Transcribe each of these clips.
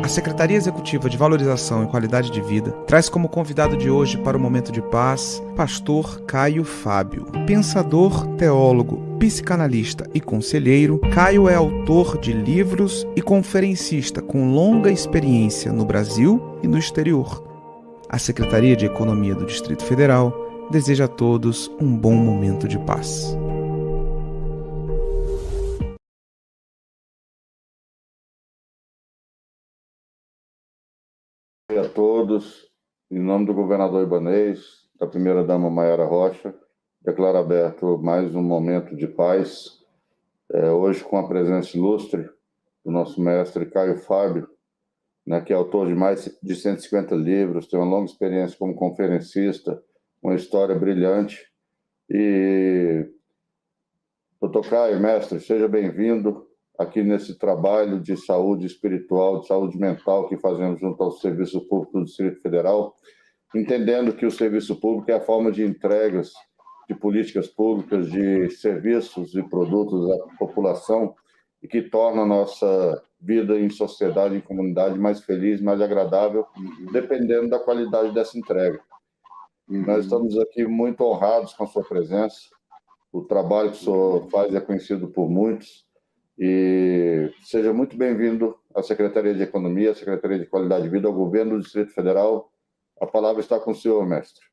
A Secretaria Executiva de Valorização e Qualidade de Vida traz como convidado de hoje para o Momento de Paz, pastor Caio Fábio. Pensador, teólogo, psicanalista e conselheiro, Caio é autor de livros e conferencista com longa experiência no Brasil e no exterior. A Secretaria de Economia do Distrito Federal deseja a todos um bom momento de paz. A todos, em nome do governador Ibanez, da primeira-dama Mayara Rocha, declaro aberto mais um momento de paz, hoje com a presença ilustre do nosso mestre Caio Fábio, que é autor de mais de 150 livros, tem uma longa experiência como conferencista, uma história brilhante. E, doutor Caio, mestre, seja bem-vindo aqui nesse trabalho de saúde espiritual, de saúde mental que fazemos junto ao Serviço Público do Distrito Federal, entendendo que o serviço público é a forma de entregas de políticas públicas, de serviços e produtos à população e que torna a nossa vida em sociedade, em comunidade mais feliz, mais agradável, dependendo da qualidade dessa entrega. Nós estamos aqui muito honrados com a sua presença. O trabalho que o senhor faz é conhecido por muitos. E seja muito bem-vindo à Secretaria de Economia, à Secretaria de Qualidade de Vida, ao Governo do Distrito Federal. A palavra está com o senhor, mestre.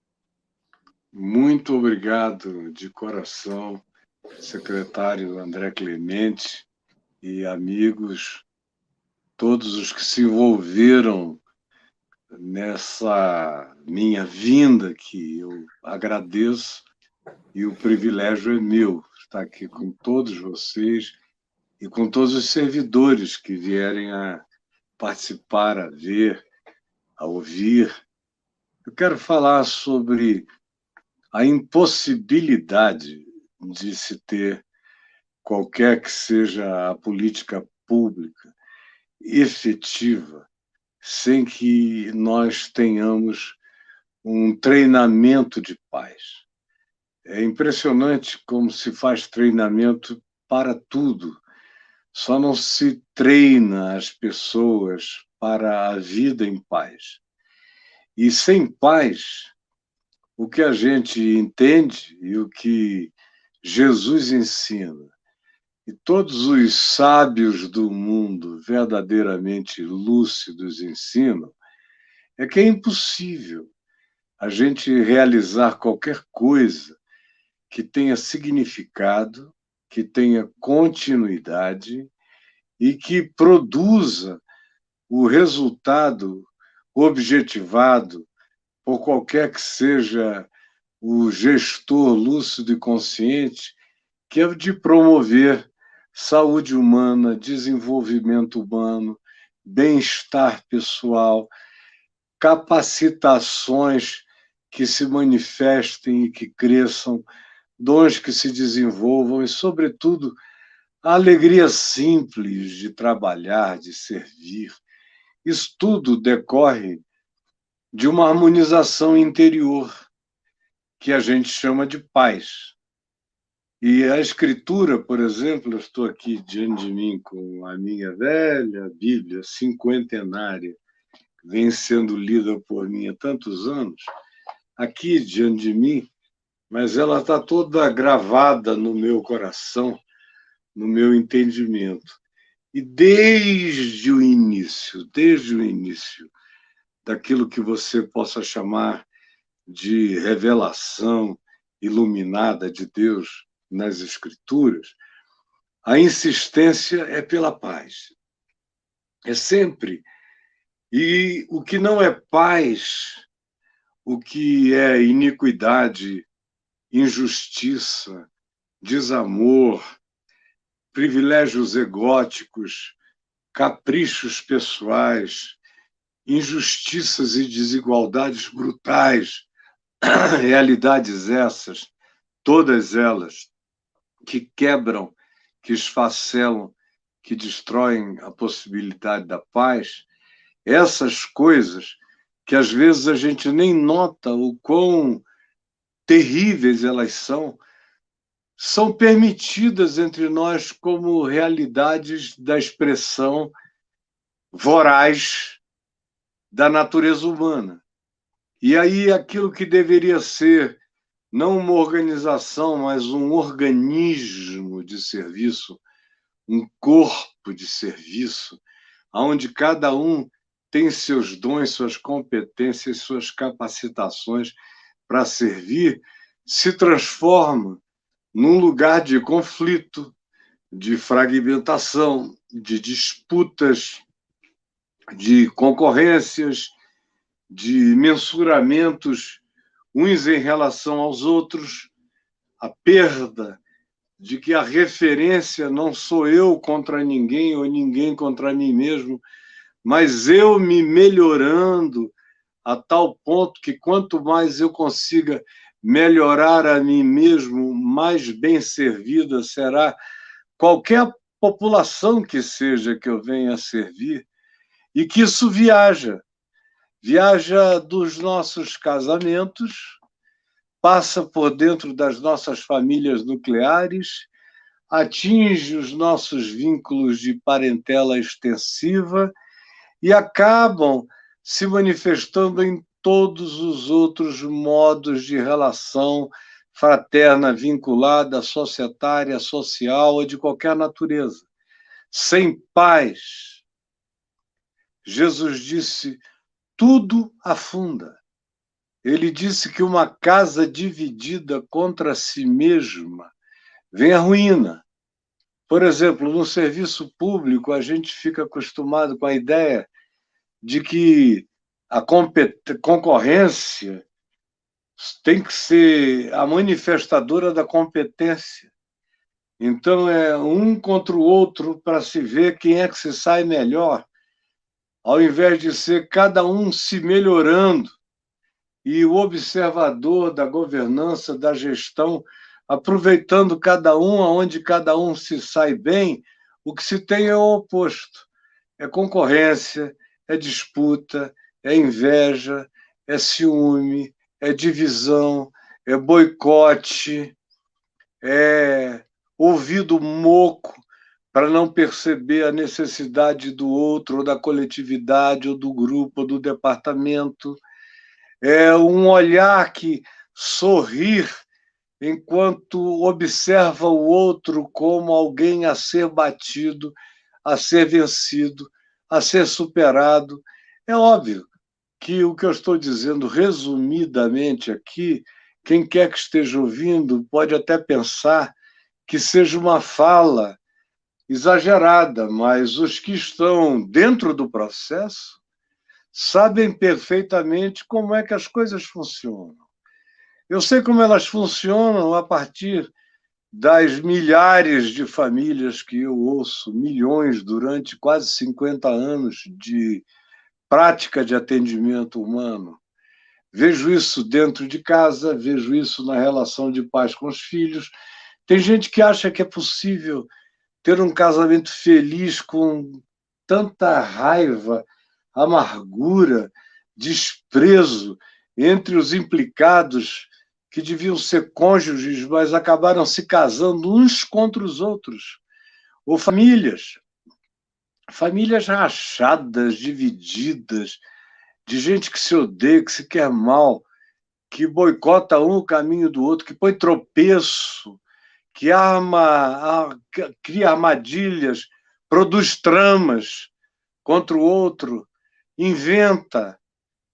Muito obrigado de coração, secretário André Clemente e amigos, todos os que se envolveram nessa minha vinda, que eu agradeço, e o privilégio é meu estar aqui com todos vocês e com todos os servidores que vierem a participar, a ver, a ouvir. Eu quero falar sobre a impossibilidade de se ter qualquer que seja a política pública efetiva sem que nós tenhamos um treinamento de paz. É impressionante como se faz treinamento para tudo. Só não se treina as pessoas para a vida em paz. E sem paz, o que a gente entende e o que Jesus ensina, e todos os sábios do mundo verdadeiramente lúcidos ensinam, é que é impossível a gente realizar qualquer coisa que tenha significado, que tenha continuidade e que produza o resultado objetivado por qualquer que seja o gestor lúcido e consciente, que é de promover saúde humana, desenvolvimento humano, bem-estar pessoal, capacitações que se manifestem e que cresçam, dons que se desenvolvam e, sobretudo, a alegria simples de trabalhar, de servir. Isso tudo decorre de uma harmonização interior, que a gente chama de paz. E a Escritura, por exemplo, eu estou aqui diante de mim com a minha velha Bíblia cinquentenária, que vem sendo lida por mim há tantos anos, aqui diante de mim, mas ela está toda gravada no meu coração, no meu entendimento. E desde o início daquilo que você possa chamar de revelação iluminada de Deus nas Escrituras, a insistência é pela paz. É sempre. E o que não é paz, o que é iniquidade, injustiça, desamor, privilégios egóticos, caprichos pessoais, injustiças e desigualdades brutais, realidades essas, todas elas, que quebram, que esfacelam, que destroem a possibilidade da paz, essas coisas que às vezes a gente nem nota o quão terríveis elas são permitidas entre nós como realidades da expressão voraz da natureza humana. E aí aquilo que deveria ser não uma organização, mas um organismo de serviço, um corpo de serviço, onde cada um tem seus dons, suas competências, suas capacitações para servir, se transforma num lugar de conflito, de fragmentação, de disputas, de concorrências, de mensuramentos uns em relação aos outros, a perda de que a referência não sou eu contra ninguém ou ninguém contra mim mesmo, mas eu me melhorando a tal ponto que quanto mais eu consiga melhorar a mim mesmo, mais bem servida será qualquer população que seja que eu venha a servir, e que isso viaja dos nossos casamentos, passa por dentro das nossas famílias nucleares, atinge os nossos vínculos de parentela extensiva e acabam se manifestando em todos os outros modos de relação fraterna, vinculada, societária, social ou de qualquer natureza. Sem paz, Jesus disse, tudo afunda. Ele disse que uma casa dividida contra si mesma vem a ruína. Por exemplo, no serviço público, a gente fica acostumado com a ideia de que a concorrência tem que ser a manifestadora da competência. Então, é um contra o outro para se ver quem é que se sai melhor, ao invés de ser cada um se melhorando e o observador da governança, da gestão, aproveitando cada um, aonde cada um se sai bem, o que se tem é o oposto. É concorrência, é disputa, é inveja, é ciúme, é divisão, é boicote, é ouvido moco para não perceber a necessidade do outro, ou da coletividade, ou do grupo, ou do departamento. É um olhar que sorrir enquanto observa o outro como alguém a ser batido, a ser vencido, a ser superado. É óbvio que o que eu estou dizendo resumidamente aqui, quem quer que esteja ouvindo pode até pensar que seja uma fala exagerada, mas os que estão dentro do processo sabem perfeitamente como é que as coisas funcionam. Eu sei como elas funcionam a partir das milhares de famílias que eu ouço, milhões durante quase 50 anos de prática de atendimento humano. Vejo isso dentro de casa, vejo isso na relação de pais com os filhos. Tem gente que acha que é possível ter um casamento feliz com tanta raiva, amargura, desprezo entre os implicados que deviam ser cônjuges, mas acabaram se casando uns contra os outros. Ou famílias rachadas, divididas, de gente que se odeia, que se quer mal, que boicota um o caminho do outro, que põe tropeço, que cria armadilhas, produz tramas contra o outro, inventa,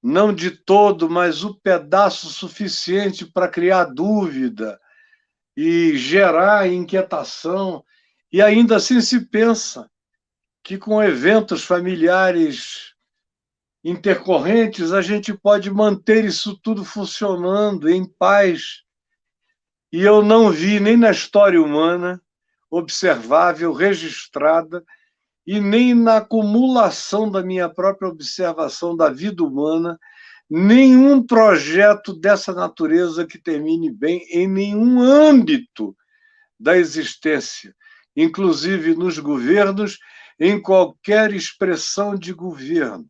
não de todo, mas o pedaço suficiente para criar dúvida e gerar inquietação. E ainda assim se pensa que com eventos familiares intercorrentes a gente pode manter isso tudo funcionando em paz. E eu não vi nem na história humana, observável, registrada, e nem na acumulação da minha própria observação da vida humana, nenhum projeto dessa natureza que termine bem em nenhum âmbito da existência, inclusive nos governos, em qualquer expressão de governo.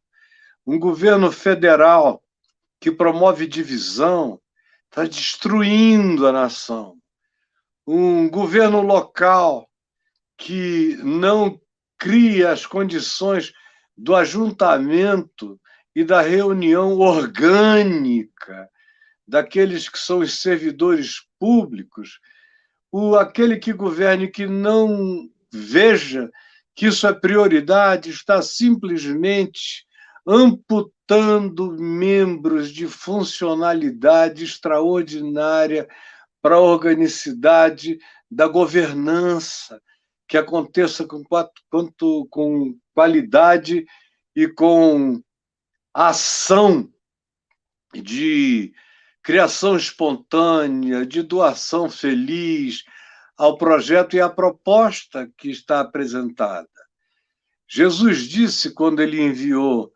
Um governo federal que promove divisão está destruindo a nação. Um governo local que não cria as condições do ajuntamento e da reunião orgânica daqueles que são os servidores públicos, aquele que governe que não veja que isso é prioridade, está simplesmente amputando membros de funcionalidade extraordinária para a organicidade da governança, que aconteça com qualidade e com ação de criação espontânea, de doação feliz ao projeto e à proposta que está apresentada. Jesus disse, quando ele enviou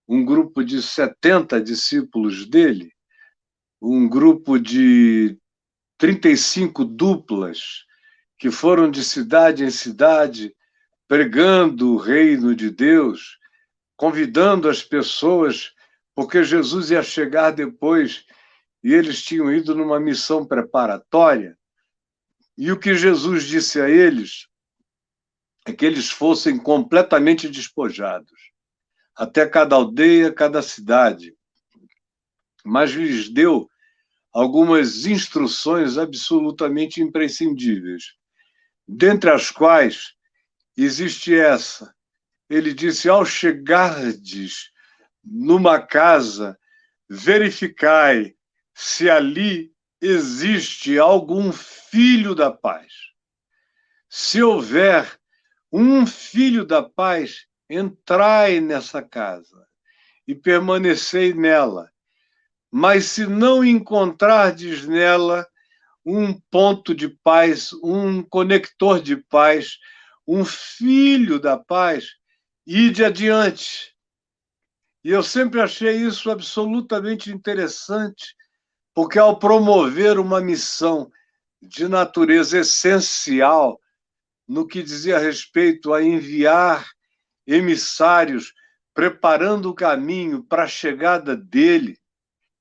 um grupo de 70 discípulos dele, um grupo de 35 duplas, que foram de cidade em cidade, pregando o reino de Deus, convidando as pessoas, porque Jesus ia chegar depois e eles tinham ido numa missão preparatória. E o que Jesus disse a eles é que eles fossem completamente despojados, até cada aldeia, cada cidade. Mas lhes deu algumas instruções absolutamente imprescindíveis, dentre as quais existe essa. Ele disse, ao chegardes numa casa, verificai se ali existe algum filho da paz. Se houver um filho da paz, entrai nessa casa e permanecei nela. Mas se não encontrardes nela um ponto de paz, um conector de paz, um filho da paz, ide adiante. E eu sempre achei isso absolutamente interessante, porque ao promover uma missão de natureza essencial, no que dizia respeito a enviar emissários, preparando o caminho para a chegada dele,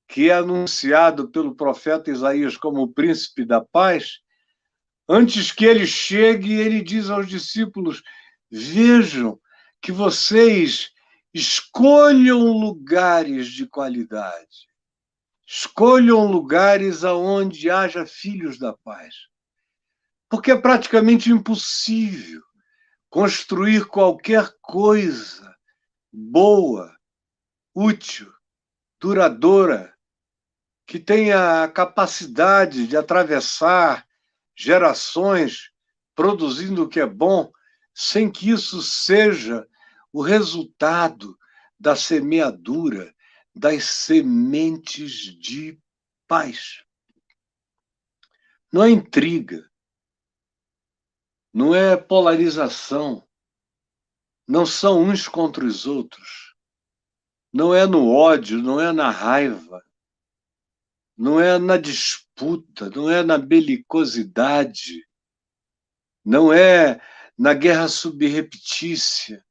que é anunciado pelo profeta Isaías como o príncipe da paz, antes que ele chegue, ele diz aos discípulos, vejam que vocês escolham lugares de qualidade, escolham lugares aonde haja filhos da paz, porque é praticamente impossível construir qualquer coisa boa, útil, duradoura, que tenha a capacidade de atravessar gerações produzindo o que é bom, sem que isso seja o resultado da semeadura das sementes de paz. Não é intriga, não é polarização, não são uns contra os outros, não é no ódio, não é na raiva, não é na disputa, não é na belicosidade, não é na guerra subreptícia,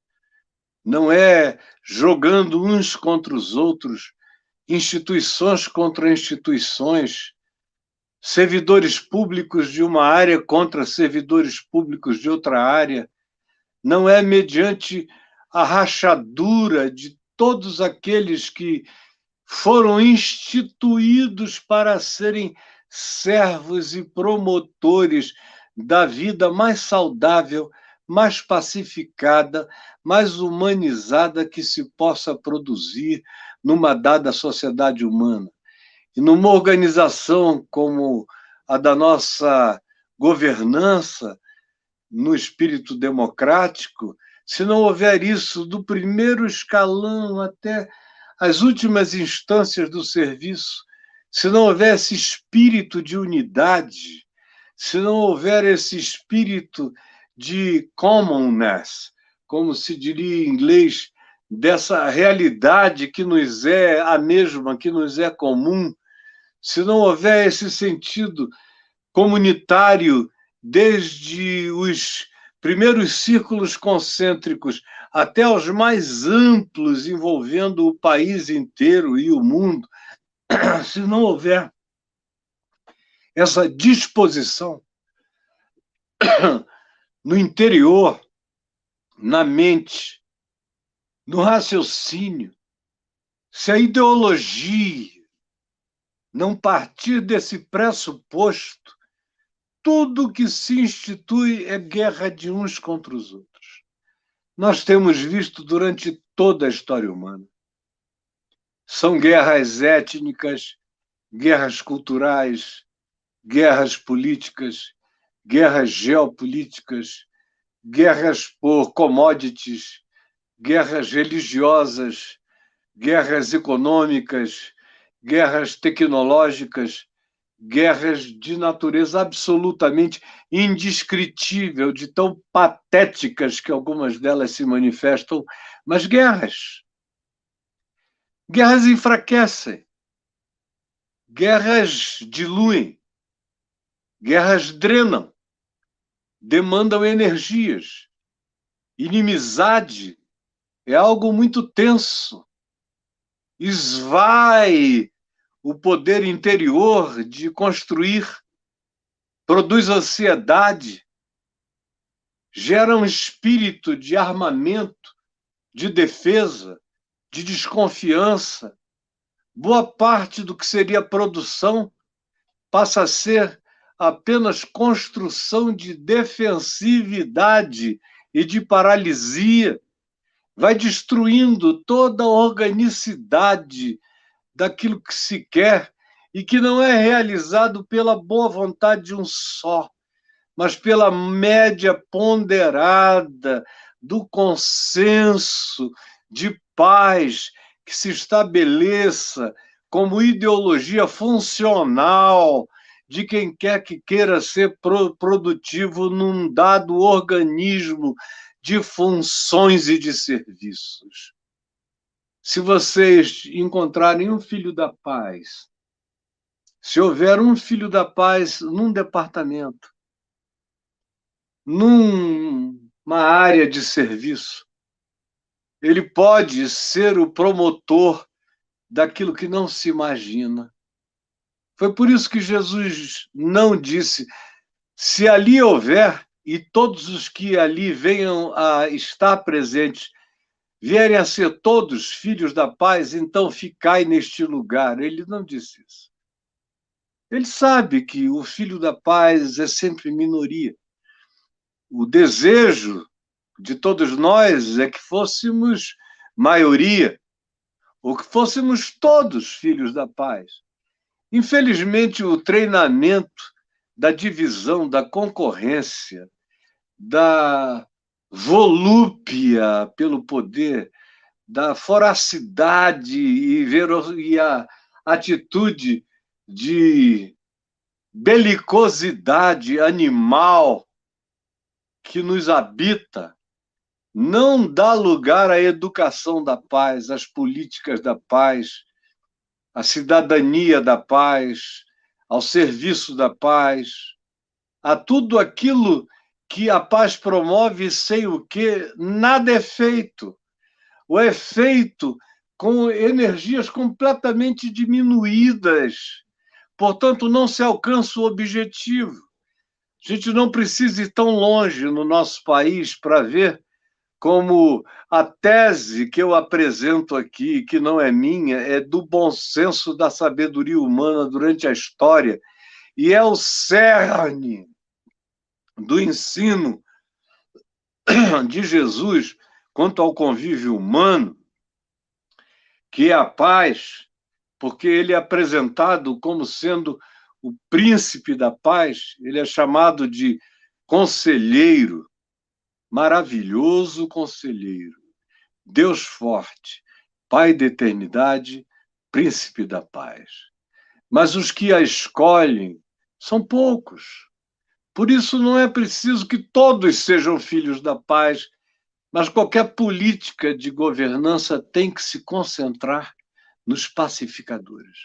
não é jogando uns contra os outros, instituições contra instituições, servidores públicos de uma área contra servidores públicos de outra área, não é mediante a rachadura de todos aqueles que foram instituídos para serem servos e promotores da vida mais saudável, mais pacificada, mais humanizada que se possa produzir numa dada sociedade humana. E numa organização como a da nossa governança, no espírito democrático, se não houver isso do primeiro escalão até as últimas instâncias do serviço, se não houver esse espírito de unidade, se não houver esse espírito de commonness, como se diria em inglês, dessa realidade que nos é a mesma, que nos é comum, se não houver esse sentido comunitário desde os primeiros círculos concêntricos até os mais amplos, envolvendo o país inteiro e o mundo, se não houver essa disposição no interior, na mente, no raciocínio, se a ideologia não partir desse pressuposto, tudo que se institui é guerra de uns contra os outros. Nós temos visto durante toda a história humana. São guerras étnicas, guerras culturais, guerras políticas, guerras geopolíticas, guerras por commodities, guerras religiosas, guerras econômicas, guerras tecnológicas, guerras de natureza absolutamente indescritível, de tão patéticas que algumas delas se manifestam, mas guerras. Guerras enfraquecem, guerras diluem, guerras drenam, demandam energias. Inimizade é algo muito tenso, esvai o poder interior de construir, produz ansiedade, gera um espírito de armamento, de defesa, de desconfiança. Boa parte do que seria produção passa a ser apenas construção de defensividade e de paralisia. Vai destruindo toda a organicidade daquilo que se quer e que não é realizado pela boa vontade de um só, mas pela média ponderada do consenso de paz que se estabeleça como ideologia funcional de quem quer que queira ser produtivo num dado organismo de funções e de serviços. Se vocês encontrarem um filho da paz, se houver um filho da paz num departamento, numa área de serviço, ele pode ser o promotor daquilo que não se imagina. Foi por isso que Jesus não disse: se ali houver, e todos os que ali venham a estar presentes vierem a ser todos filhos da paz, então ficai neste lugar. Ele não disse isso. Ele sabe que o filho da paz é sempre minoria. O desejo de todos nós é que fôssemos maioria, ou que fôssemos todos filhos da paz. Infelizmente, o treinamento da divisão, da concorrência, da volúpia pelo poder, da voracidade e a atitude de belicosidade animal que nos habita, não dá lugar à educação da paz, às políticas da paz, à cidadania da paz, ao serviço da paz, a tudo aquilo que a paz promove, sem o que nada é feito. Ou é feito com energias completamente diminuídas. Portanto, não se alcança o objetivo. A gente não precisa ir tão longe no nosso país para ver como a tese que eu apresento aqui, que não é minha, é do bom senso da sabedoria humana durante a história, e é o cerne do ensino de Jesus quanto ao convívio humano, que é a paz, porque ele é apresentado como sendo o príncipe da paz, ele é chamado de conselheiro, maravilhoso conselheiro, Deus forte, Pai da eternidade, príncipe da paz. Mas os que a escolhem são poucos. Por isso não é preciso que todos sejam filhos da paz, mas qualquer política de governança tem que se concentrar nos pacificadores.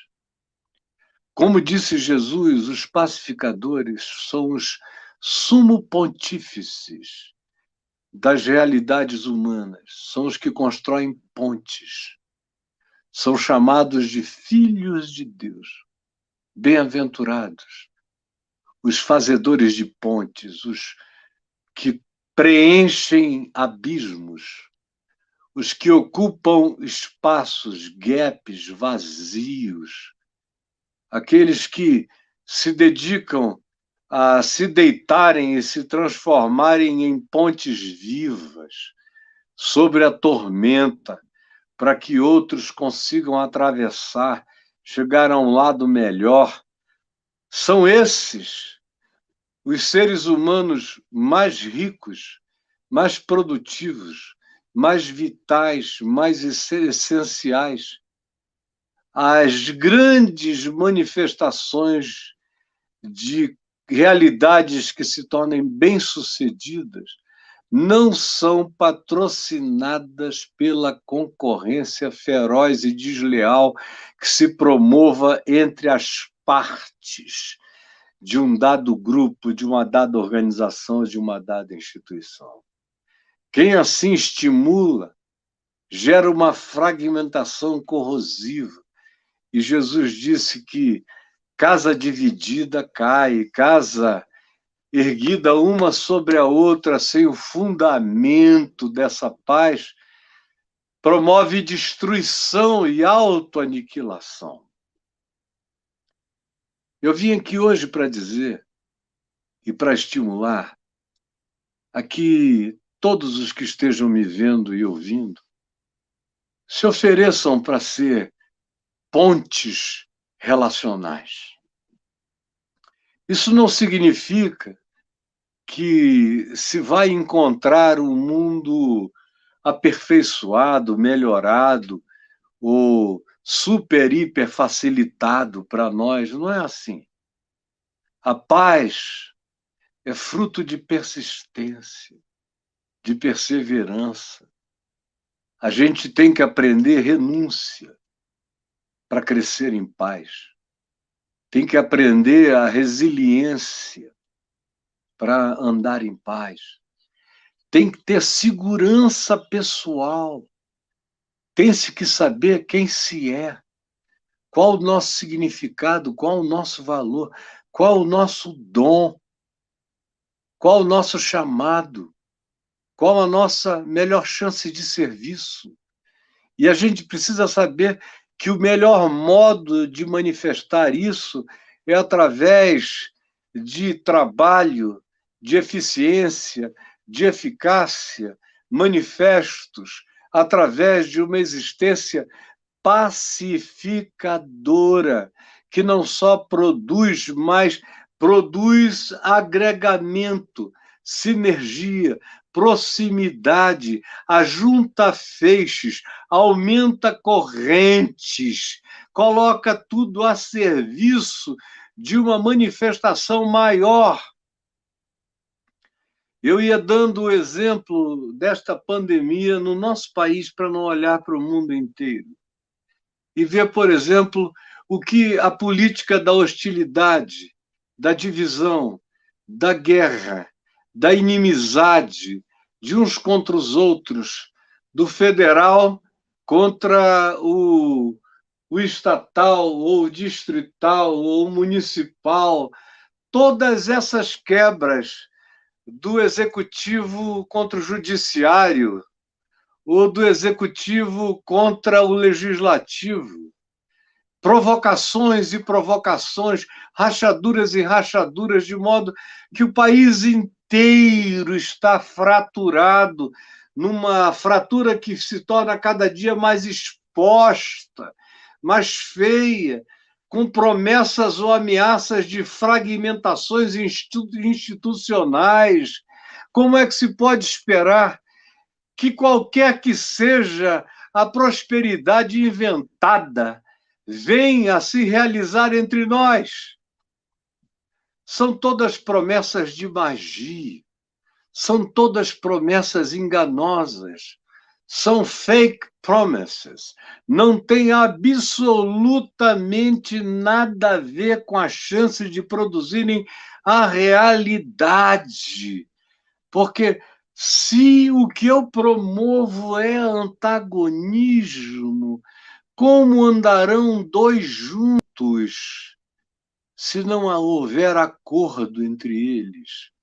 Como disse Jesus, os pacificadores são os sumo pontífices das realidades humanas, são os que constroem pontes, são chamados de filhos de Deus, bem-aventurados, os fazedores de pontes, os que preenchem abismos, os que ocupam espaços, gaps, vazios, aqueles que se dedicam a se deitarem e se transformarem em pontes vivas sobre a tormenta, para que outros consigam atravessar, chegar a um lado melhor. São esses os seres humanos mais ricos, mais produtivos, mais vitais, mais essenciais. As grandes manifestações de realidades que se tornem bem-sucedidas não são patrocinadas pela concorrência feroz e desleal que se promova entre as partes de um dado grupo, de uma dada organização, de uma dada instituição. Quem assim estimula gera uma fragmentação corrosiva. E Jesus disse que casa dividida cai, casa erguida uma sobre a outra, sem o fundamento dessa paz, promove destruição e autoaniquilação. Eu vim aqui hoje para dizer e para estimular a que todos os que estejam me vendo e ouvindo se ofereçam para ser pontes relacionais. Isso não significa que se vai encontrar um mundo aperfeiçoado, melhorado ou super, hiper facilitado para nós. Não é assim. A paz é fruto de persistência, de perseverança. A gente tem que aprender renúncia para crescer em paz. Tem que aprender a resiliência para andar em paz. Tem que ter segurança pessoal. Tem-se que saber quem se é, qual o nosso significado, qual o nosso valor, qual o nosso dom, qual o nosso chamado, qual a nossa melhor chance de serviço. E a gente precisa saber que o melhor modo de manifestar isso é através de trabalho, de eficiência, de eficácia, manifestos, através de uma existência pacificadora, que não só produz, mas produz agregamento, sinergia, proximidade, ajunta feixes, aumenta correntes, coloca tudo a serviço de uma manifestação maior. Eu ia dando o exemplo desta pandemia no nosso país para não olhar para o mundo inteiro. E ver, por exemplo, o que a política da hostilidade, da divisão, da guerra, da inimizade de uns contra os outros, do federal contra o estatal, ou distrital, ou municipal, todas essas quebras do executivo contra o judiciário, ou do executivo contra o legislativo, provocações e provocações, rachaduras e rachaduras, de modo que o país inteiro está fraturado, numa fratura que se torna cada dia mais exposta, mais feia, com promessas ou ameaças de fragmentações institucionais. Como é que se pode esperar que qualquer que seja a prosperidade inventada venha a se realizar entre nós? São todas promessas de magia, são todas promessas enganosas, são fake promises, não tem absolutamente nada a ver com a chance de produzirem a realidade, porque se o que eu promovo é antagonismo, como andarão dois juntos se não houver acordo entre eles?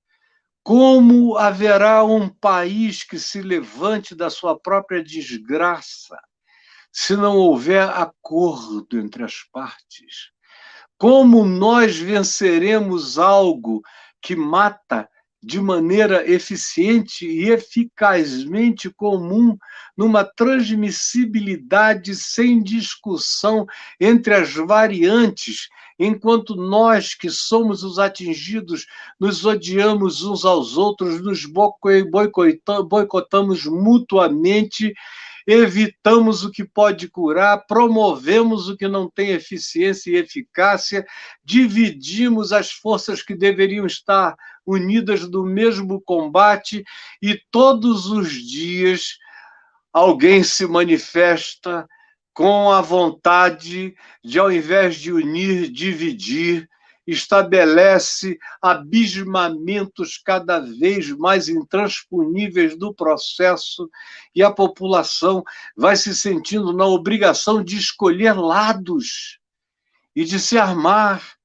Como haverá um país que se levante da sua própria desgraça se não houver acordo entre as partes? Como nós venceremos algo que mata de maneira eficiente e eficazmente comum, numa transmissibilidade sem discussão entre as variantes, enquanto nós, que somos os atingidos, nos odiamos uns aos outros, nos boicotamos mutuamente, evitamos o que pode curar, promovemos o que não tem eficiência e eficácia, dividimos as forças que deveriam estar unidas no mesmo combate, e todos os dias alguém se manifesta com a vontade de, ao invés de unir, dividir, estabelece abismamentos cada vez mais intransponíveis do processo, e a população vai se sentindo na obrigação de escolher lados e de se armar.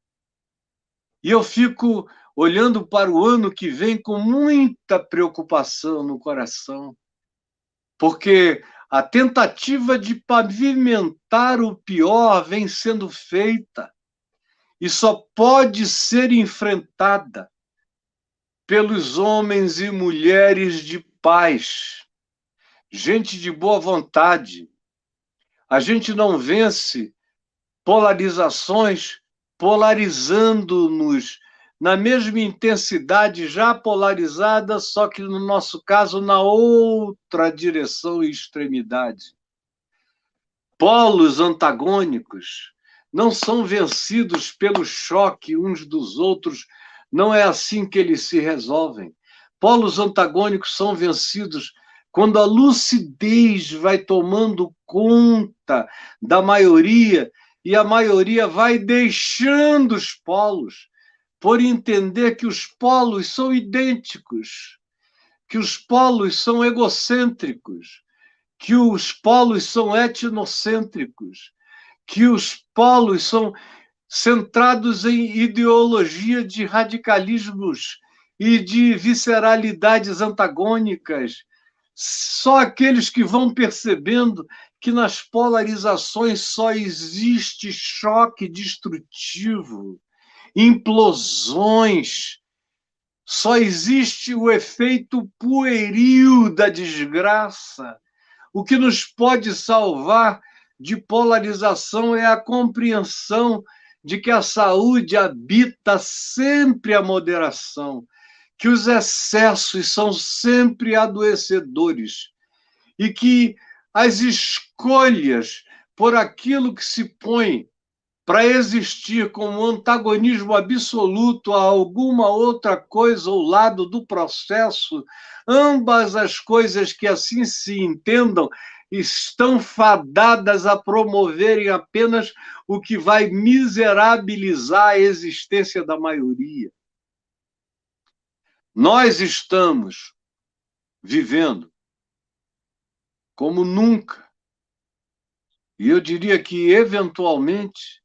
E eu fico olhando para o ano que vem com muita preocupação no coração, porque a tentativa de pavimentar o pior vem sendo feita e só pode ser enfrentada pelos homens e mulheres de paz, gente de boa vontade. A gente não vence polarizações polarizando-nos na mesma intensidade já polarizada, só que no nosso caso na outra direção e extremidade. Polos antagônicos não são vencidos pelo choque uns dos outros, não é assim que eles se resolvem. Polos antagônicos são vencidos quando a lucidez vai tomando conta da maioria e a maioria vai deixando os polos, por entender que os polos são idênticos, que os polos são egocêntricos, que os polos são etnocêntricos, que os polos são centrados em ideologia de radicalismos e de visceralidades antagônicas. Só aqueles que vão percebendo que nas polarizações só existe choque destrutivo, implosões, só existe o efeito pueril da desgraça. O que nos pode salvar de polarização é a compreensão de que a saúde habita sempre a moderação, que os excessos são sempre adoecedores e que as escolhas por aquilo que se põe para existir como antagonismo absoluto a alguma outra coisa ou lado do processo, ambas as coisas que assim se entendam estão fadadas a promoverem apenas o que vai miserabilizar a existência da maioria. Nós estamos vivendo como nunca. E eu diria que, eventualmente,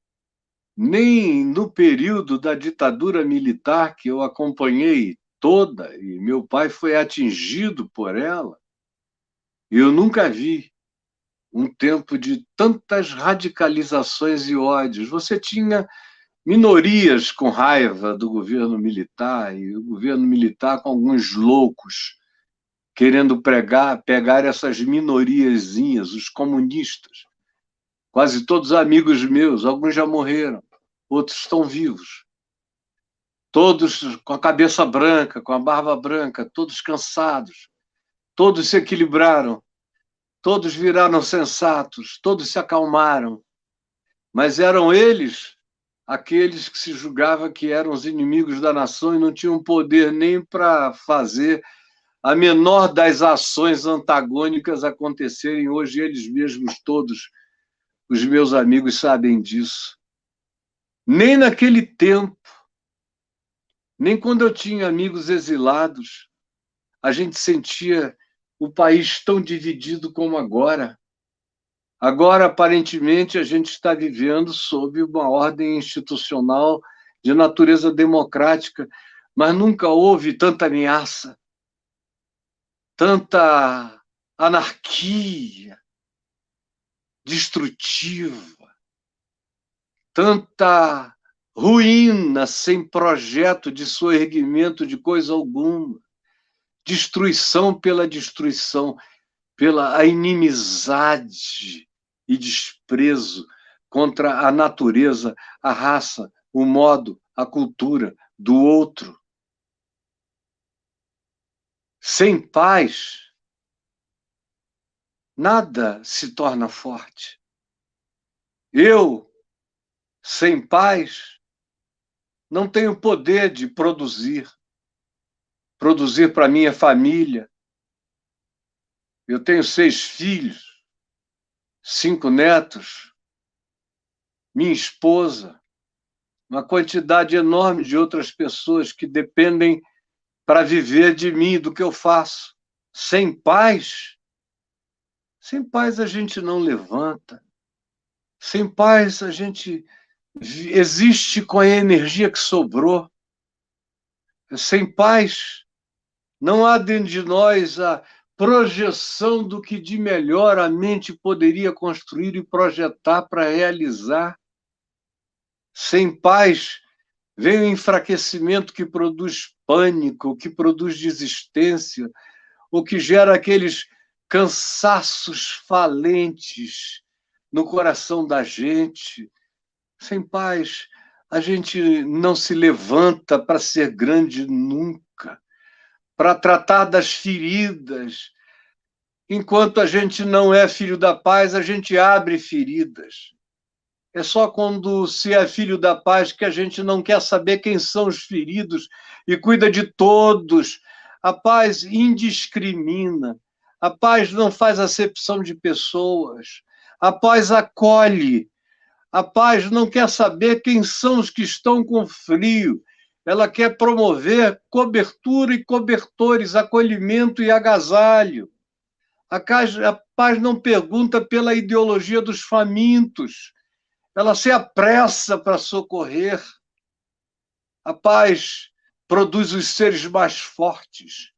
nem no período da ditadura militar, que eu acompanhei toda, e meu pai foi atingido por ela, eu nunca vi um tempo de tantas radicalizações e ódios. Você tinha minorias com raiva do governo militar, e o governo militar com alguns loucos querendo pegar essas minoriazinhas, os comunistas. Quase todos amigos meus, alguns já morreram, outros estão vivos. Todos com a cabeça branca, com a barba branca, todos cansados. Todos se equilibraram, todos viraram sensatos, todos se acalmaram. Mas eram eles aqueles que se julgava que eram os inimigos da nação e não tinham poder nem para fazer a menor das ações antagônicas acontecerem. Hoje eles mesmos todos, os meus amigos, sabem disso. Nem naquele tempo, nem quando eu tinha amigos exilados, a gente sentia o país tão dividido como agora. Agora, aparentemente, a gente está vivendo sob uma ordem institucional de natureza democrática, mas nunca houve tanta ameaça, tanta anarquia destrutiva, tanta ruína sem projeto de soerguimento de coisa alguma, destruição pela destruição, pela a inimizade e desprezo contra a natureza, a raça, o modo, a cultura do outro. Sem paz, nada se torna forte. Eu, sem paz, não tenho poder de produzir para minha família. Eu tenho 6 filhos, 5 netos, minha esposa, uma quantidade enorme de outras pessoas que dependem para viver de mim, do que eu faço. Sem paz a gente não levanta. Sem paz a gente existe com a energia que sobrou. Sem paz não há dentro de nós a projeção do que de melhor a mente poderia construir e projetar para realizar. Sem paz, vem o enfraquecimento que produz pânico, que produz desistência, o que gera aqueles cansaços falentes no coração da gente. Sem paz, a gente não se levanta para ser grande nunca, para tratar das feridas. Enquanto a gente não é filho da paz, a gente abre feridas. É só quando se é filho da paz que a gente não quer saber quem são os feridos e cuida de todos. A paz indiscrimina. A paz não faz acepção de pessoas. A paz acolhe. A paz não quer saber quem são os que estão com frio. Ela quer promover cobertura e cobertores, acolhimento e agasalho. A paz não pergunta pela ideologia dos famintos. Ela se apressa para socorrer. A paz produz os seres mais fortes.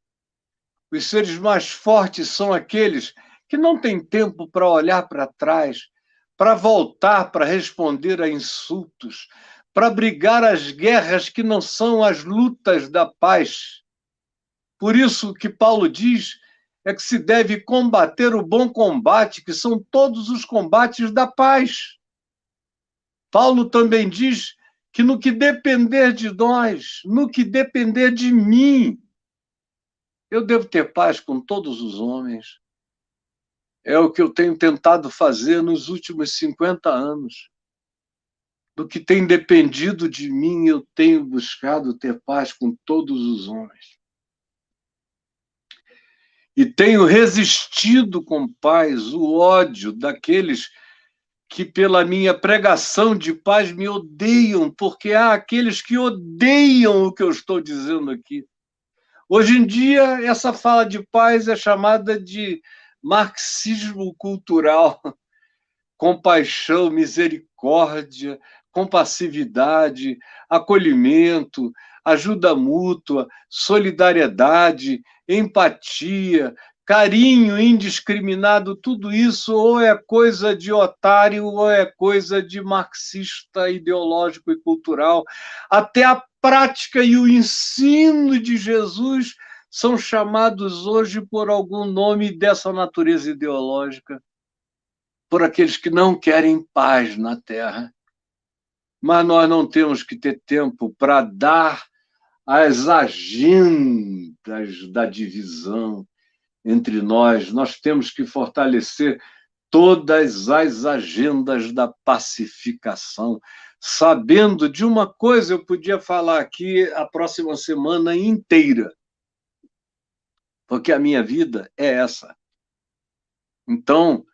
Os seres mais fortes são aqueles que não têm tempo para olhar para trás, para voltar, para responder a insultos, para brigar as guerras que não são as lutas da paz. Por isso que Paulo diz é que se deve combater o bom combate, que são todos os combates da paz. Paulo também diz que no que depender de nós, no que depender de mim, eu devo ter paz com todos os homens. É o que eu tenho tentado fazer nos últimos 50 anos. Do que tem dependido de mim, eu tenho buscado ter paz com todos os homens. E tenho resistido com paz o ódio daqueles que pela minha pregação de paz me odeiam, porque há aqueles que odeiam o que eu estou dizendo aqui. Hoje em dia, essa fala de paz é chamada de marxismo cultural. Compaixão, misericórdia, compassividade, acolhimento, ajuda mútua, solidariedade, empatia, carinho indiscriminado, tudo isso ou é coisa de otário ou é coisa de marxista ideológico e cultural. Até a prática e o ensino de Jesus são chamados hoje por algum nome dessa natureza ideológica, por aqueles que não querem paz na Terra. Mas nós não temos que ter tempo para dar as agendas da divisão entre nós. Nós temos que fortalecer todas as agendas da pacificação. Sabendo de uma coisa, eu podia falar aqui a próxima semana inteira, porque a minha vida é essa. Então,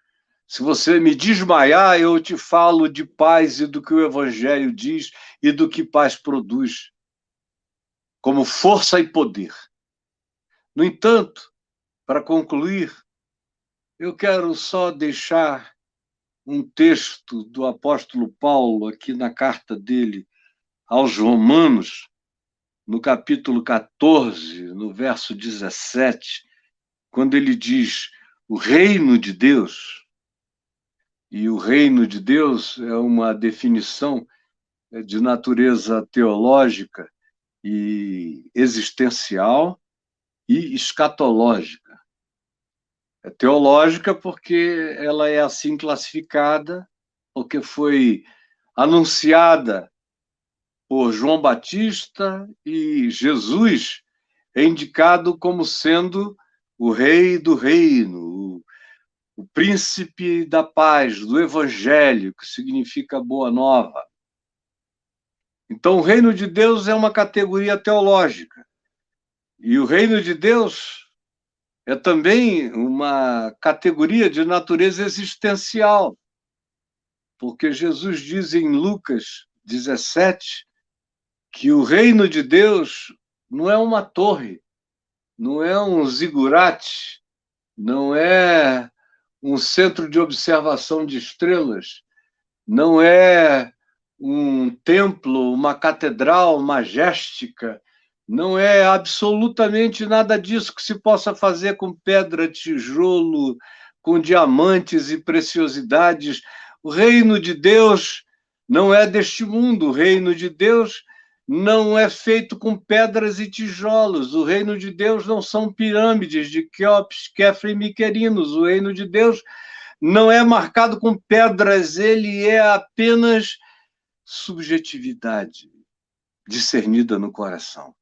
se você me desmaiar, eu te falo de paz e do que o Evangelho diz e do que paz produz, como força e poder. No entanto, para concluir, eu quero só deixar um texto do apóstolo Paulo aqui na carta dele aos Romanos, no capítulo 14, no verso 17, quando ele diz o reino de Deus, e o reino de Deus é uma definição de natureza teológica e existencial e escatológica. É teológica porque ela é assim classificada, porque foi anunciada por João Batista e Jesus é indicado como sendo o rei do reino, o príncipe da paz, do evangelho, que significa boa nova. Então, o reino de Deus é uma categoria teológica. E o reino de Deus é também uma categoria de natureza existencial. Porque Jesus diz em Lucas 17 que o reino de Deus não é uma torre, não é um zigurate, não é um centro de observação de estrelas, não é um templo, uma catedral majéstica, não é absolutamente nada disso que se possa fazer com pedra, tijolo, com diamantes e preciosidades. O reino de Deus não é deste mundo, o reino de Deus não é feito com pedras e tijolos, o reino de Deus não são pirâmides de Quéops, Quefre e Miquerinos, o reino de Deus não é marcado com pedras, ele é apenas subjetividade discernida no coração.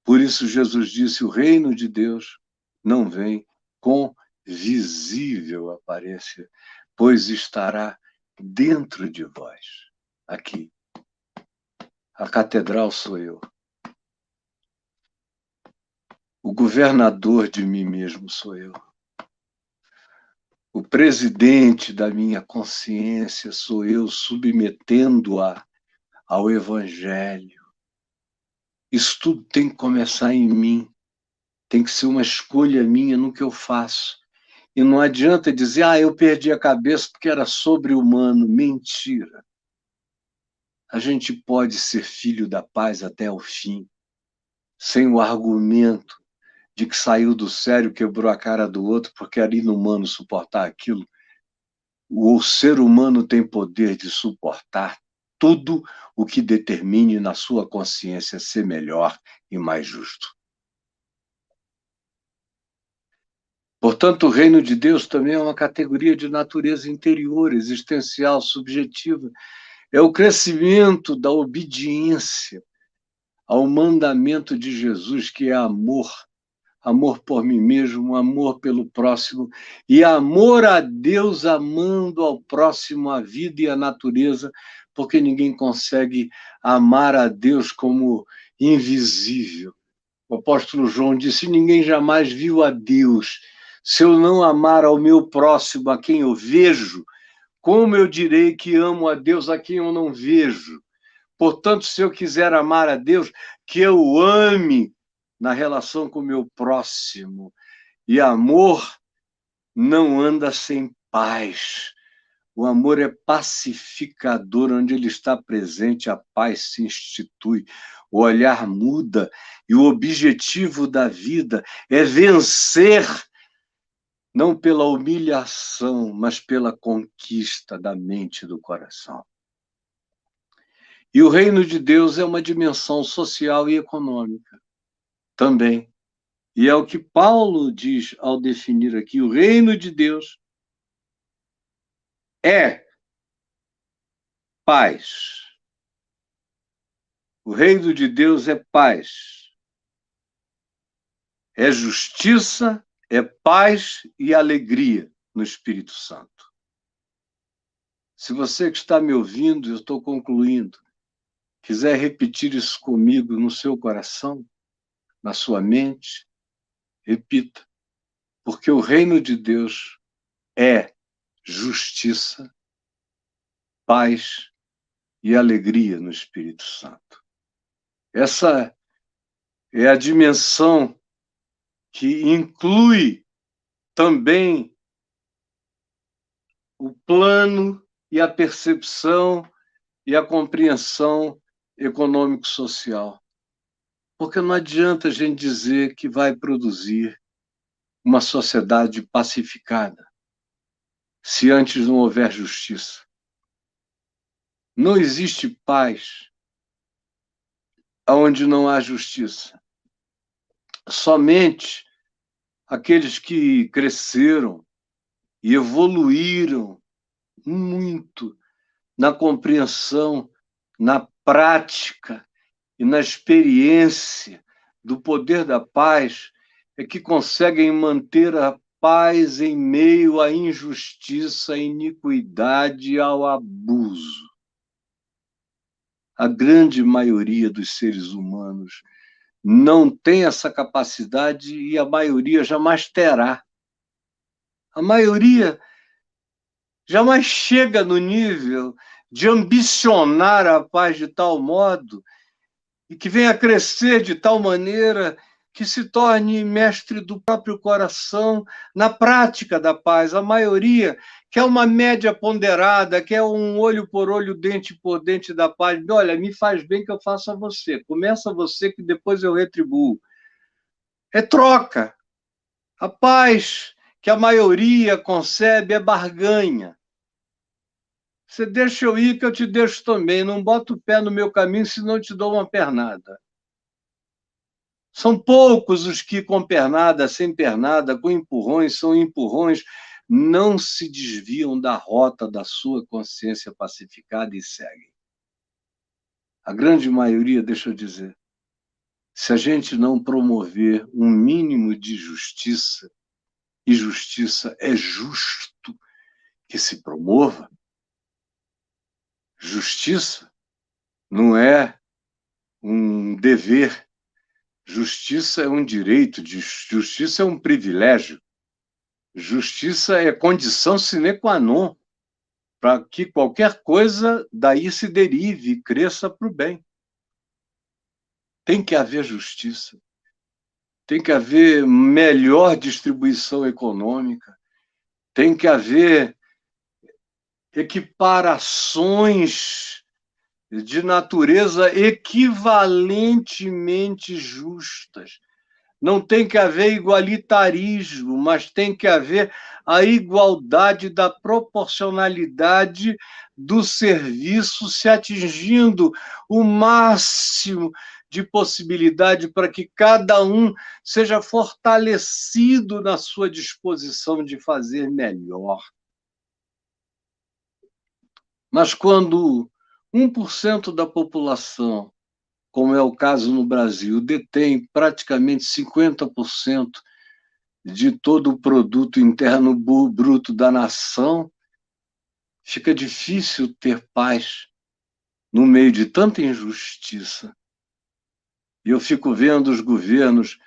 Por isso Jesus disse, o reino de Deus não vem com visível aparência, pois estará dentro de vós. Aqui. A catedral sou eu. O governador de mim mesmo sou eu. O presidente da minha consciência sou eu, submetendo-a ao Evangelho. Isso tudo tem que começar em mim. Tem que ser uma escolha minha no que eu faço. E não adianta dizer, eu perdi a cabeça porque era sobre-humano. Mentira. A gente pode ser filho da paz até o fim, sem o argumento de que saiu do sério, quebrou a cara do outro, porque era inumano suportar aquilo. O ser humano tem poder de suportar tudo o que determine na sua consciência ser melhor e mais justo. Portanto, o reino de Deus também é uma categoria de natureza interior, existencial, subjetiva. É o crescimento da obediência ao mandamento de Jesus, que é amor. Amor por mim mesmo, amor pelo próximo e amor a Deus, amando ao próximo a vida e a natureza, porque ninguém consegue amar a Deus como invisível. O apóstolo João disse, ninguém jamais viu a Deus. Se eu não amar ao meu próximo, a quem eu vejo, como eu direi que amo a Deus a quem eu não vejo? Portanto, se eu quiser amar a Deus, que eu ame na relação com o meu próximo. E amor não anda sem paz. O amor é pacificador, onde ele está presente, a paz se institui. O olhar muda e o objetivo da vida é vencer, não pela humilhação, mas pela conquista da mente e do coração. E o reino de Deus é uma dimensão social e econômica também. E é o que Paulo diz ao definir aqui, o reino de Deus é paz. O reino de Deus é paz. É justiça, é paz e alegria no Espírito Santo. Se você que está me ouvindo, eu estou concluindo, quiser repetir isso comigo no seu coração, na sua mente, repita. Porque o reino de Deus é justiça, paz e alegria no Espírito Santo. Essa é a dimensão que inclui também o plano e a percepção e a compreensão econômico-social. Porque não adianta a gente dizer que vai produzir uma sociedade pacificada se antes não houver justiça. Não existe paz onde não há justiça. Somente aqueles que cresceram e evoluíram muito na compreensão, na prática e na experiência do poder da paz é que conseguem manter a paz em meio à injustiça, à iniquidade e ao abuso. A grande maioria dos seres humanos não tem essa capacidade e a maioria jamais terá. A maioria jamais chega no nível de ambicionar a paz de tal modo e que venha a crescer de tal maneira que se torne mestre do próprio coração na prática da paz. A maioria quer uma média ponderada, quer um olho por olho, dente por dente da paz. Olha, me faz bem que eu faço a você. Começa você que depois eu retribuo. É troca. A paz que a maioria concebe é barganha. Você deixa eu ir que eu te deixo também. Não bota o pé no meu caminho, senão eu te dou uma pernada. São poucos os que, com pernada, sem pernada, com empurrões, são empurrões, não se desviam da rota da sua consciência pacificada e seguem. A grande maioria, deixa eu dizer, se a gente não promover um mínimo de justiça, e justiça é justo que se promova, justiça não é um dever, justiça é um direito, justiça é um privilégio. Justiça é condição sine qua non para que qualquer coisa daí se derive e cresça para o bem. Tem que haver justiça. Tem que haver melhor distribuição econômica. Tem que haver equiparações de natureza equivalentemente justas. Não tem que haver igualitarismo, mas tem que haver a igualdade da proporcionalidade do serviço, se atingindo o máximo de possibilidade para que cada um seja fortalecido na sua disposição de fazer melhor. Mas quando 1% da população, como é o caso no Brasil, detém praticamente 50% de todo o produto interno bruto da nação, fica difícil ter paz no meio de tanta injustiça. E eu fico vendo os governos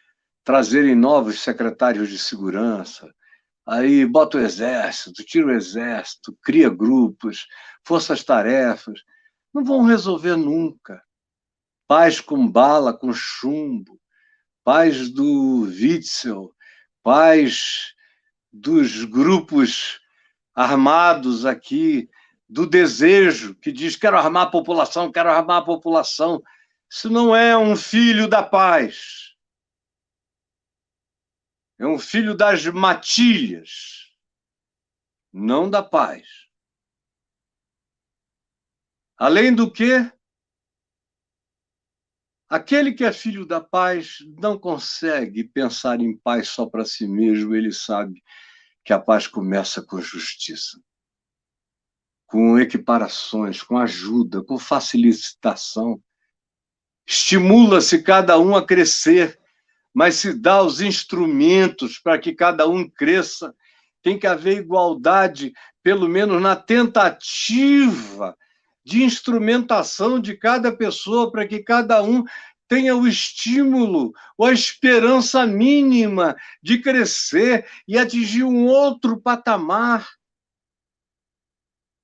trazerem novos secretários de segurança, aí bota o exército, tira o exército, cria grupos, forças-tarefas, não vão resolver nunca. Paz com bala, com chumbo, paz do Witzel, paz dos grupos armados aqui, do desejo que diz quero armar a população, quero armar a população. Isso não é um filho da paz. É um filho das matilhas, não da paz. Além do que, aquele que é filho da paz não consegue pensar em paz só para si mesmo, ele sabe que a paz começa com justiça, com equiparações, com ajuda, com facilitação. Estimula-se cada um a crescer, mas se dá os instrumentos para que cada um cresça. Tem que haver igualdade, pelo menos na tentativa de instrumentação de cada pessoa, para que cada um tenha o estímulo, ou a esperança mínima de crescer e atingir um outro patamar.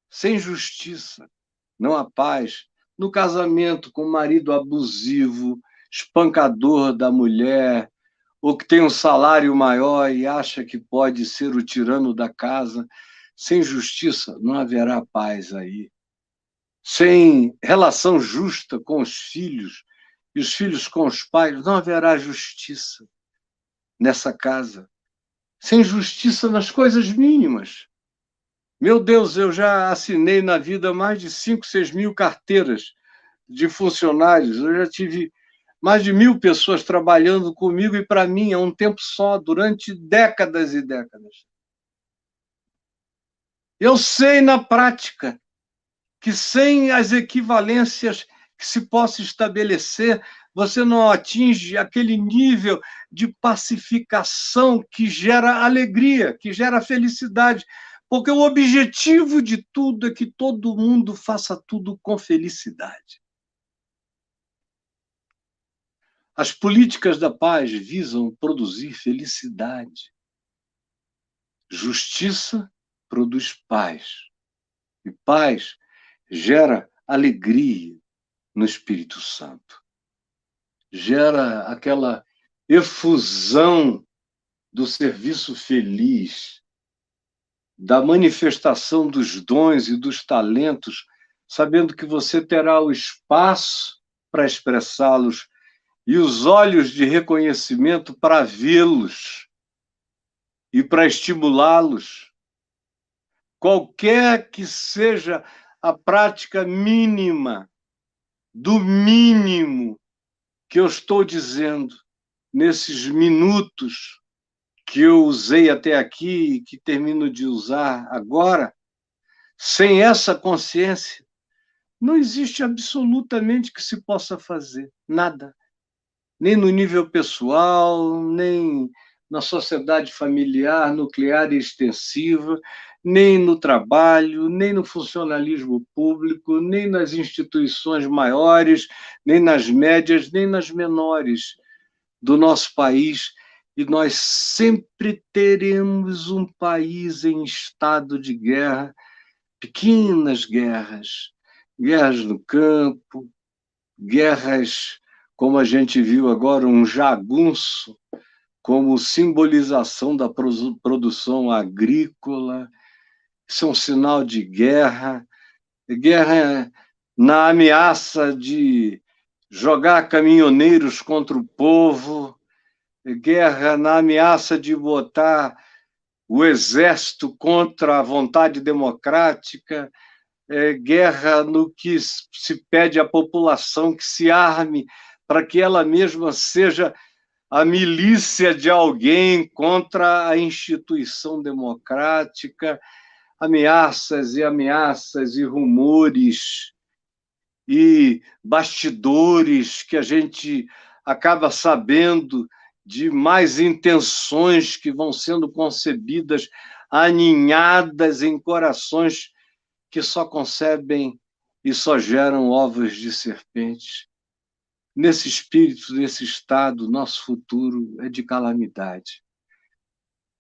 Sem justiça, não há paz. No casamento com o marido abusivo, espancador da mulher, ou que tem um salário maior e acha que pode ser o tirano da casa, sem justiça não haverá paz aí. Sem relação justa com os filhos e os filhos com os pais, não haverá justiça nessa casa. Sem justiça nas coisas mínimas. Meu Deus, eu já assinei na vida mais de 5, 6 mil carteiras de funcionários. Eu já tive mais de 1.000 pessoas trabalhando comigo e para mim é um tempo só, durante décadas e décadas. Eu sei na prática que sem as equivalências que se possa estabelecer, você não atinge aquele nível de pacificação que gera alegria, que gera felicidade. Porque o objetivo de tudo é que todo mundo faça tudo com felicidade. As políticas da paz visam produzir felicidade. Justiça produz paz. E paz gera alegria no Espírito Santo. Gera aquela efusão do serviço feliz, da manifestação dos dons e dos talentos, sabendo que você terá o espaço para expressá-los e os olhos de reconhecimento para vê-los e para estimulá-los. Qualquer que seja a prática mínima, do mínimo que eu estou dizendo nesses minutos que eu usei até aqui e que termino de usar agora, sem essa consciência, não existe absolutamente que se possa fazer, nada. Nem no nível pessoal, nem na sociedade familiar, nuclear e extensiva, nem no trabalho, nem no funcionalismo público, nem nas instituições maiores, nem nas médias, nem nas menores do nosso país. E nós sempre teremos um país em estado de guerra, pequenas guerras, guerras no campo, guerras, como a gente viu agora, um jagunço, como simbolização da produção agrícola. Isso é um sinal de guerra, guerra na ameaça de jogar caminhoneiros contra o povo, guerra na ameaça de botar o exército contra a vontade democrática, guerra no que se pede à população que se arme para que ela mesma seja a milícia de alguém contra a instituição democrática, ameaças e ameaças e rumores e bastidores que a gente acaba sabendo de mais intenções que vão sendo concebidas, aninhadas em corações que só concebem e só geram ovos de serpentes. Nesse espírito, nesse estado, nosso futuro é de calamidade.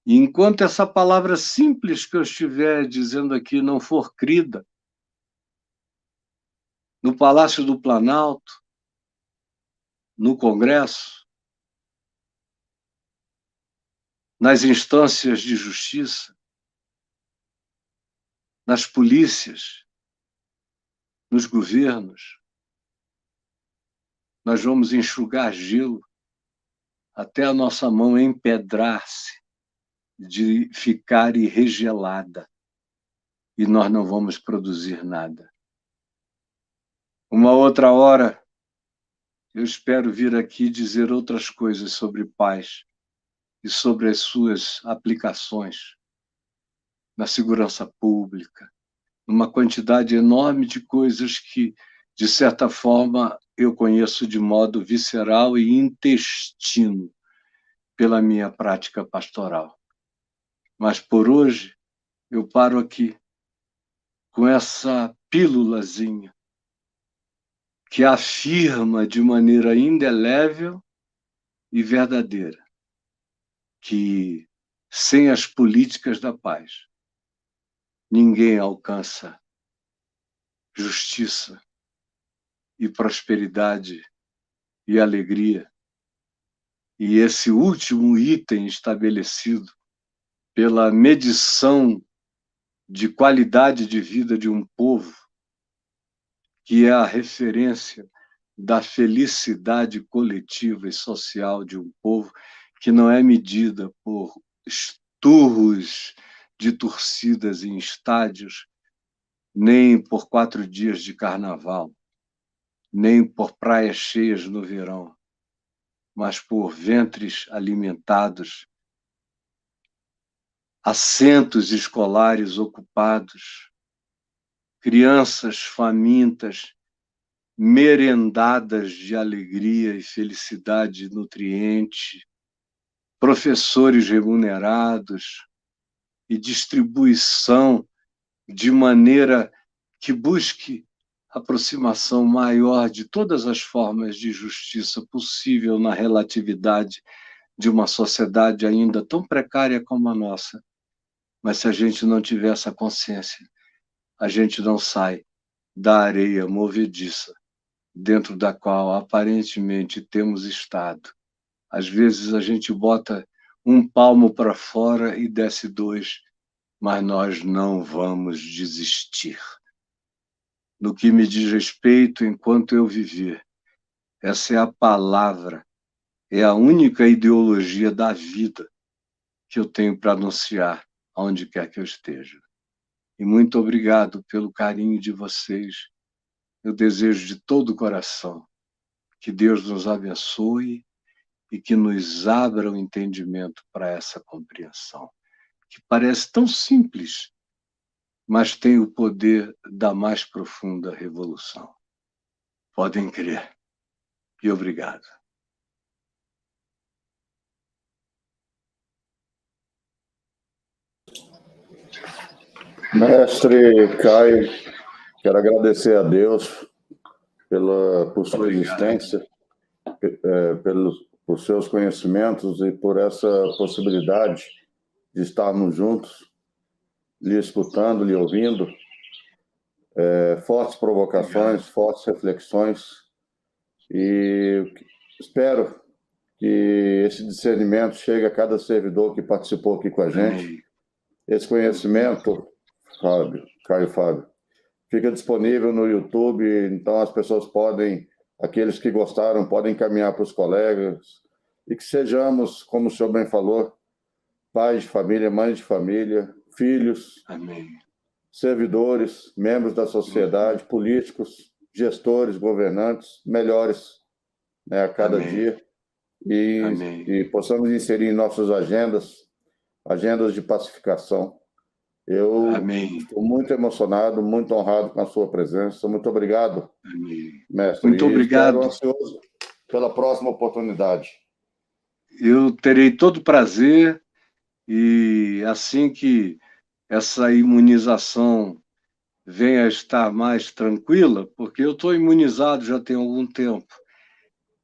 E enquanto essa palavra simples que eu estiver dizendo aqui não for crida, no Palácio do Planalto, no Congresso, nas instâncias de justiça, nas polícias, nos governos, nós vamos enxugar gelo até a nossa mão empedrar-se de ficar irregelada e nós não vamos produzir nada. Uma outra hora, eu espero vir aqui dizer outras coisas sobre paz e sobre as suas aplicações na segurança pública, numa quantidade enorme de coisas que, de certa forma, eu conheço de modo visceral e intestino pela minha prática pastoral. Mas por hoje eu paro aqui com essa pílulazinha que afirma de maneira indelével e verdadeira que sem as políticas da paz ninguém alcança justiça e prosperidade e alegria. E esse último item estabelecido pela medição de qualidade de vida de um povo, que é a referência da felicidade coletiva e social de um povo que não é medida por esturros de torcidas em estádios, nem por 4 dias de carnaval, nem por praias cheias no verão, mas por ventres alimentados, assentos escolares ocupados, crianças famintas, merendadas de alegria e felicidade nutriente, professores remunerados e distribuição de maneira que busque aproximação maior de todas as formas de justiça possível na relatividade de uma sociedade ainda tão precária como a nossa. Mas se a gente não tiver essa consciência, a gente não sai da areia movediça dentro da qual aparentemente temos estado. Às vezes a gente bota um palmo para fora e desce 2, mas nós não vamos desistir. No que me diz respeito, enquanto eu viver, essa é a palavra, é a única ideologia da vida que eu tenho para anunciar aonde quer que eu esteja. E muito obrigado pelo carinho de vocês. Eu desejo de todo o coração que Deus nos abençoe e que nos abra o entendimento para essa compreensão, que parece tão simples, mas tem o poder da mais profunda revolução. Podem crer. E obrigado. Mestre Caio, quero agradecer a Deus por sua existência, por seus conhecimentos e por essa possibilidade de estarmos juntos, lhe escutando, lhe ouvindo. Fortes provocações, fortes reflexões, e espero que esse discernimento chegue a cada servidor que participou aqui com a gente. Esse conhecimento, Caio Fábio, fica disponível no YouTube, então as pessoas podem, aqueles que gostaram, podem encaminhar para os colegas, e que sejamos, como o senhor bem falou, pais de família, mães de família, filhos, Amém. Servidores, membros da sociedade, políticos, gestores, governantes, melhores, né, a cada Amém. dia, e possamos inserir em nossas agendas de pacificação. Eu estou muito emocionado, muito honrado com a sua presença. Muito obrigado, mestre. Muito obrigado. Estou ansioso pela próxima oportunidade. Eu terei todo o prazer, e assim que essa imunização venha a estar mais tranquila, porque eu estou imunizado já tem algum tempo,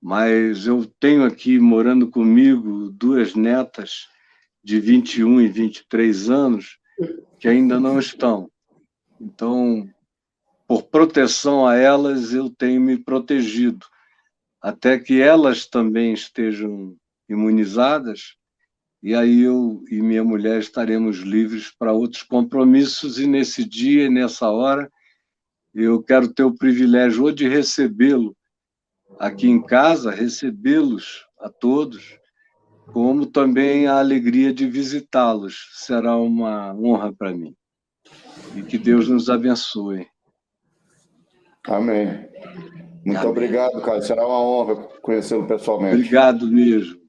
mas eu tenho aqui morando comigo 2 netas de 21 e 23 anos que ainda não estão. Então, por proteção a elas, eu tenho me protegido, até que elas também estejam imunizadas, e aí eu e minha mulher estaremos livres para outros compromissos, e nesse dia, nessa hora, eu quero ter o privilégio ou de recebê-lo aqui em casa, recebê-los a todos, como também a alegria de visitá-los. Será uma honra para mim. E que Deus nos abençoe. Amém. Muito obrigado, Caio. Será uma honra conhecê-lo pessoalmente. Obrigado mesmo.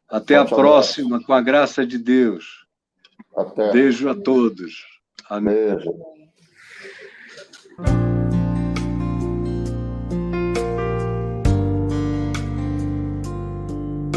Até a próxima, com a graça de Deus. Até. Beijo a todos. Amém. Beijo.